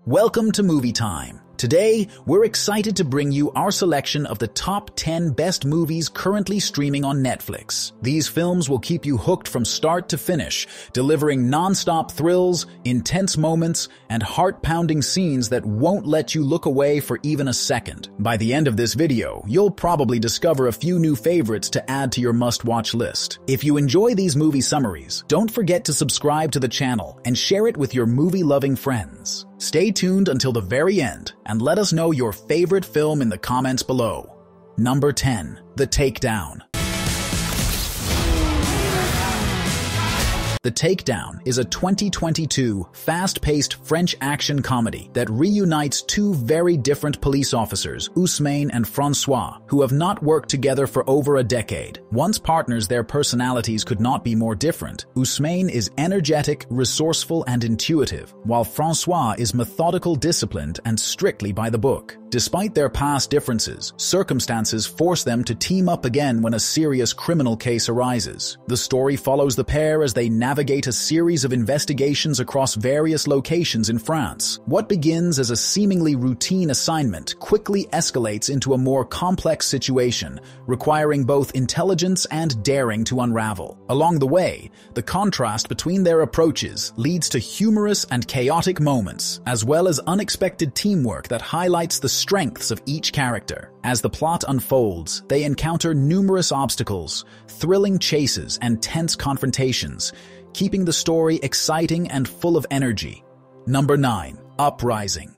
Welcome to Movie Time. Today, we're excited to bring you our selection of the top 10 best movies currently streaming on Netflix. These films will keep you hooked from start to finish, delivering non-stop thrills, intense moments, and heart-pounding scenes that won't let you look away for even a second. By the end of this video, you'll probably discover a few new favorites to add to your must-watch list. If you enjoy these movie summaries, don't forget to subscribe to the channel and share it with your movie-loving friends. Stay tuned until the very end and let us know your favorite film in the comments below. Number 10. The Takedown. The Takedown is a 2022 fast-paced French action comedy that reunites two very different police officers, Ousmane and Francois, who have not worked together for over a decade. Once partners, their personalities could not be more different. Ousmane is energetic, resourceful, and intuitive, while Francois is methodical, disciplined, and strictly by the book. Despite their past differences, circumstances force them to team up again when a serious criminal case arises. The story follows the pair as they navigate a series of investigations across various locations in France. What begins as a seemingly routine assignment quickly escalates into a more complex situation, requiring both intelligence and daring to unravel. Along the way, the contrast between their approaches leads to humorous and chaotic moments, as well as unexpected teamwork that highlights the strengths of each character. As the plot unfolds, they encounter numerous obstacles, thrilling chases, and tense confrontations, keeping the story exciting and full of energy. Number 9. Uprising.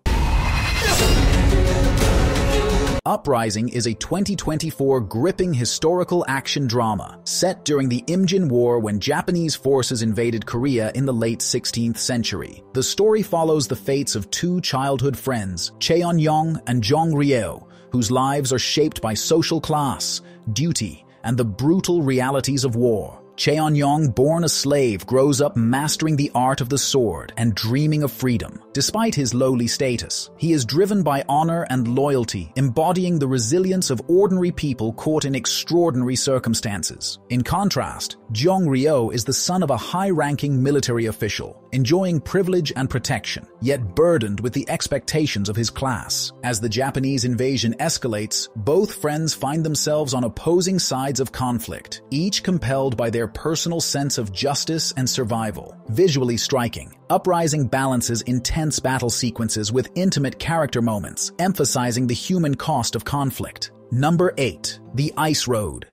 Uprising is a 2024 gripping historical action drama set during the Imjin War when Japanese forces invaded Korea in the late 16th century. The story follows the fates of two childhood friends, Cheon-yong and Jong Ryo, whose lives are shaped by social class, duty, and the brutal realities of war. Cheon-yong, born a slave, grows up mastering the art of the sword and dreaming of freedom. Despite his lowly status, he is driven by honor and loyalty, embodying the resilience of ordinary people caught in extraordinary circumstances. In contrast, Jong Ryo is the son of a high-ranking military official, enjoying privilege and protection, yet burdened with the expectations of his class. As the Japanese invasion escalates, both friends find themselves on opposing sides of conflict, each compelled by their personal sense of justice and survival. Visually striking, Uprising balances intense battle sequences with intimate character moments, emphasizing the human cost of conflict. Number 8. The Ice Road.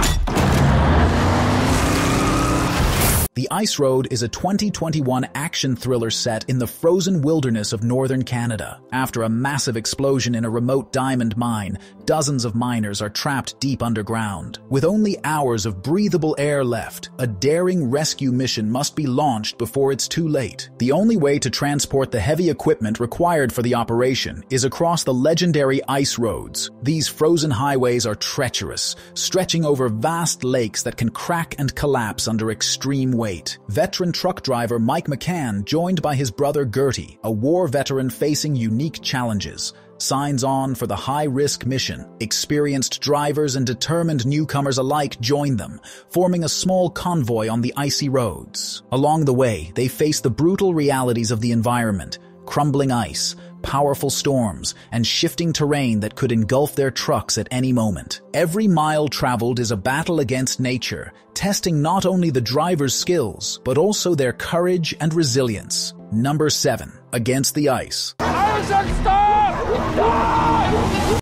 The Ice Road is a 2021 action thriller set in the frozen wilderness of northern Canada. After a massive explosion in a remote diamond mine, dozens of miners are trapped deep underground. With only hours of breathable air left, a daring rescue mission must be launched before it's too late. The only way to transport the heavy equipment required for the operation is across the legendary ice roads. These frozen highways are treacherous, stretching over vast lakes that can crack and collapse under extreme weight. Veteran truck driver Mike McCann, joined by his brother Gertie, a war veteran facing unique challenges, signs on for the high-risk mission. Experienced drivers and determined newcomers alike join them, forming a small convoy on the icy roads. Along the way, they face the brutal realities of the environment: crumbling ice, powerful storms, and shifting terrain that could engulf their trucks at any moment. Every mile traveled is a battle against nature, testing not only the driver's skills, but also their courage and resilience. Number 7. Against the Ice.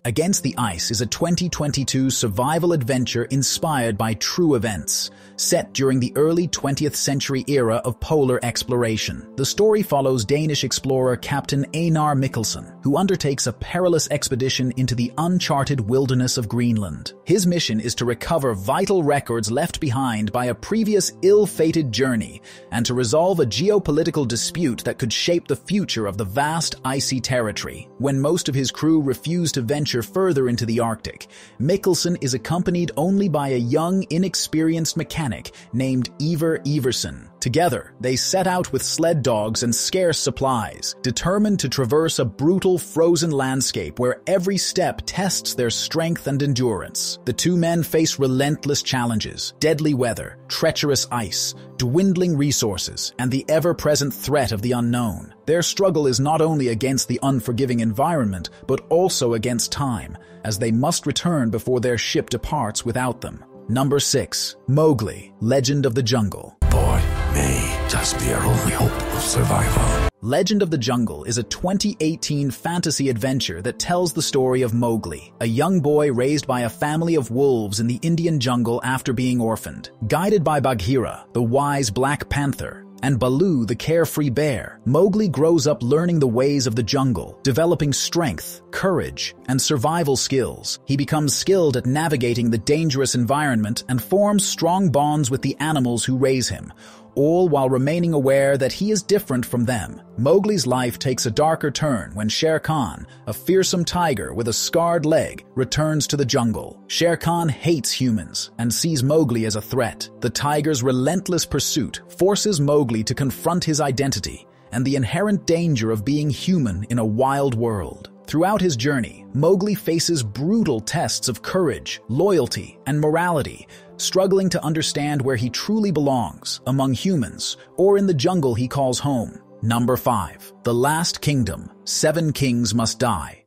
Against the Ice is a 2022 survival adventure inspired by true events, set during the early 20th century era of polar exploration. The story follows Danish explorer Captain Einar Mikkelsen, who undertakes a perilous expedition into the uncharted wilderness of Greenland. His mission is to recover vital records left behind by a previous ill-fated journey and to resolve a geopolitical dispute that could shape the future of the vast icy territory. When most of his crew refuse to venture further into the Arctic, Mikkelsen is accompanied only by a young, inexperienced mechanic named Iver Iversen. Together, they set out with sled dogs and scarce supplies, determined to traverse a brutal, frozen landscape where every step tests their strength and endurance. The two men face relentless challenges: deadly weather, treacherous ice, dwindling resources, and the ever-present threat of the unknown. Their struggle is not only against the unforgiving environment, but also against time, as they must return before their ship departs without them. Number 6. Mowgli, Legend of the Jungle. Boy may just be our only hope of survival. Legend of the Jungle is a 2018 fantasy adventure that tells the story of Mowgli, a young boy raised by a family of wolves in the Indian jungle after being orphaned. Guided by Bagheera, the wise Black Panther, and Baloo, the carefree bear, Mowgli grows up learning the ways of the jungle, developing strength, courage, and survival skills. He becomes skilled at navigating the dangerous environment and forms strong bonds with the animals who raise him, all while remaining aware that he is different from them. Mowgli's life takes a darker turn when Shere Khan, a fearsome tiger with a scarred leg, returns to the jungle. Shere Khan hates humans and sees Mowgli as a threat. The tiger's relentless pursuit forces Mowgli to confront his identity and the inherent danger of being human in a wild world. Throughout his journey, Mowgli faces brutal tests of courage, loyalty, and morality, struggling to understand where he truly belongs, among humans, or in the jungle he calls home. Number 5. The Last Kingdom, 7 Kings Must Die.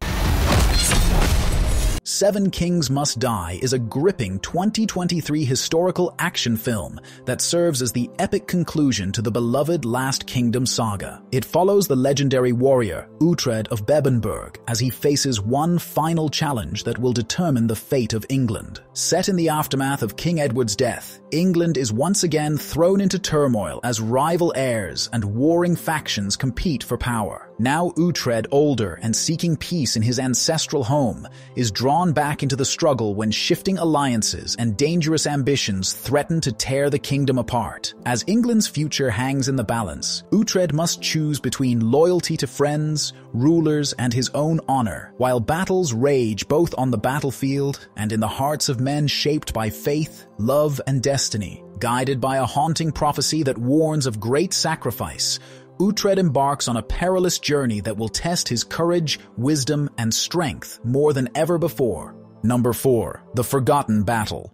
7 Kings Must Die is a gripping 2023 historical action film that serves as the epic conclusion to the beloved Last Kingdom saga. It follows the legendary warrior Uhtred of Bebbanburg as he faces one final challenge that will determine the fate of England. Set in the aftermath of King Edward's death, England is once again thrown into turmoil as rival heirs and warring factions compete for power. Now Uhtred, older and seeking peace in his ancestral home, is drawn back into the struggle when shifting alliances and dangerous ambitions threaten to tear the kingdom apart. As England's future hangs in the balance, Uhtred must choose between loyalty to friends, rulers, and his own honor, while battles rage both on the battlefield and in the hearts of men shaped by faith, love, and destiny. Guided by a haunting prophecy that warns of great sacrifice, Uhtred embarks on a perilous journey that will test his courage, wisdom, and strength more than ever before. Number 4. The Forgotten Battle.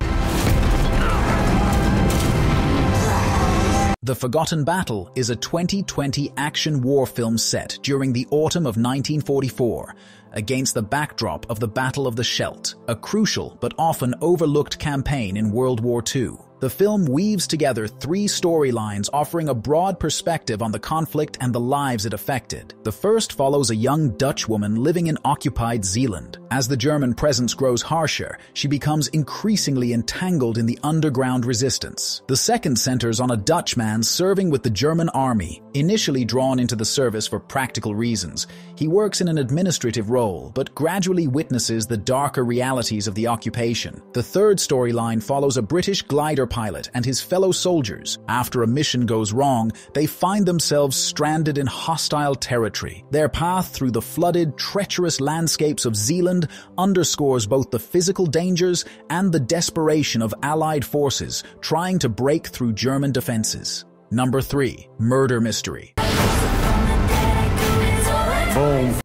The Forgotten Battle is a 2020 action war film set during the autumn of 1944 against the backdrop of the Battle of the Scheldt, a crucial but often overlooked campaign in World War II. The film weaves together 3 storylines offering a broad perspective on the conflict and the lives it affected. The first follows a young Dutch woman living in occupied Zeeland. As the German presence grows harsher, she becomes increasingly entangled in the underground resistance. The second centers on a Dutchman serving with the German army. Initially drawn into the service for practical reasons, he works in an administrative role, but gradually witnesses the darker realities of the occupation. The third storyline follows a British glider pilot and his fellow soldiers. After a mission goes wrong, they find themselves stranded in hostile territory. Their path through the flooded, treacherous landscapes of Zeeland underscores both the physical dangers and the desperation of Allied forces trying to break through German defenses. Number 3. Murder Mystery.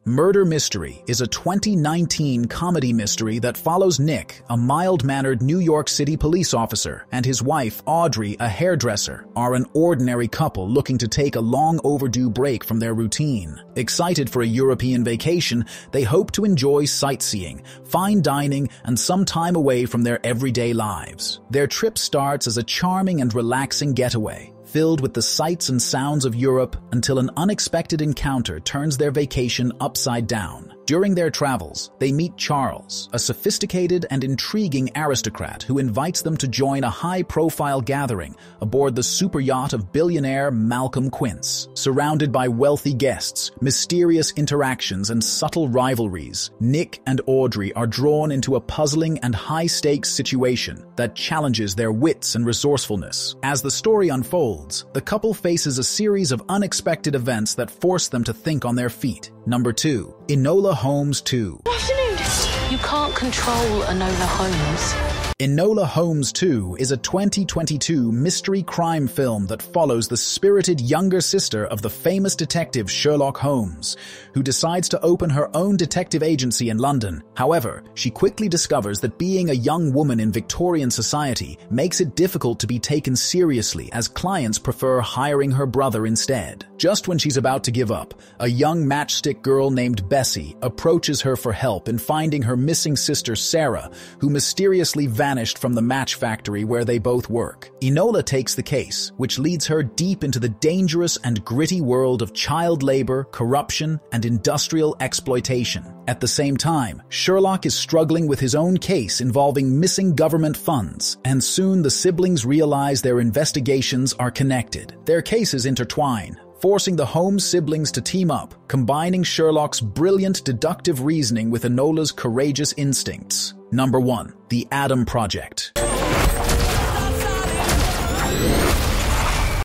Murder Mystery is a 2019 comedy mystery that follows Nick, a mild-mannered New York City police officer, and his wife, Audrey, a hairdresser, are an ordinary couple looking to take a long-overdue break from their routine. Excited for a European vacation, they hope to enjoy sightseeing, fine dining, and some time away from their everyday lives. Their trip starts as a charming and relaxing getaway, filled with the sights and sounds of Europe until an unexpected encounter turns their vacation upside down. During their travels, they meet Charles, a sophisticated and intriguing aristocrat who invites them to join a high-profile gathering aboard the super yacht of billionaire Malcolm Quince. Surrounded by wealthy guests, mysterious interactions, and subtle rivalries, Nick and Audrey are drawn into a puzzling and high-stakes situation that challenges their wits and resourcefulness. As the story unfolds, the couple faces a series of unexpected events that force them to think on their feet. Number 2. Enola Holmes 2. Afternoon. You can't control Enola Holmes. Enola Holmes 2 is a 2022 mystery crime film that follows the spirited younger sister of the famous detective Sherlock Holmes, who decides to open her own detective agency in London. However, she quickly discovers that being a young woman in Victorian society makes it difficult to be taken seriously, as clients prefer hiring her brother instead. Just when she's about to give up, a young matchstick girl named Bessie approaches her for help in finding her missing sister Sarah, who mysteriously vanished from the match factory where they both work. Enola takes the case, which leads her deep into the dangerous and gritty world of child labor, corruption, and industrial exploitation. At the same time, Sherlock is struggling with his own case involving missing government funds, and soon the siblings realize their investigations are connected. Their cases intertwine, forcing the Holmes siblings to team up, combining Sherlock's brilliant deductive reasoning with Enola's courageous instincts. Number 1. The Adam Project.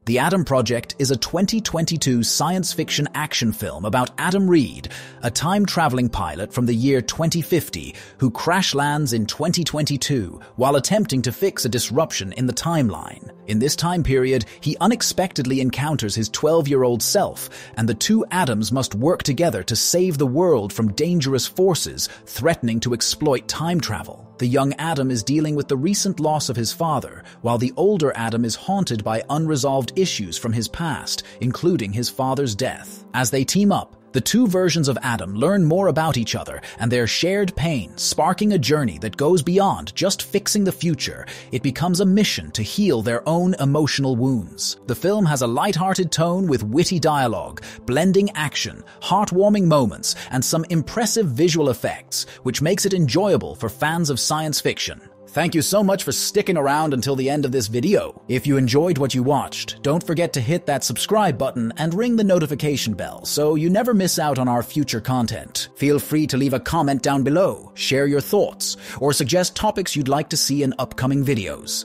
The Adam Project is a 2022 science fiction action film about Adam Reed, a time-traveling pilot from the year 2050 who crash lands in 2022 while attempting to fix a disruption in the timeline. In this time period, he unexpectedly encounters his 12-year-old self, and the two Adams must work together to save the world from dangerous forces threatening to exploit time travel. The young Adam is dealing with the recent loss of his father, while the older Adam is haunted by unresolved issues from his past, including his father's death. As they team up, the two versions of Adam learn more about each other and their shared pain, sparking a journey that goes beyond just fixing the future. It becomes a mission to heal their own emotional wounds. The film has a light-hearted tone with witty dialogue, blending action, heartwarming moments, and some impressive visual effects, which makes it enjoyable for fans of science fiction. Thank you so much for sticking around until the end of this video. If you enjoyed what you watched, don't forget to hit that subscribe button and ring the notification bell so you never miss out on our future content. Feel free to leave a comment down below, share your thoughts, or suggest topics you'd like to see in upcoming videos.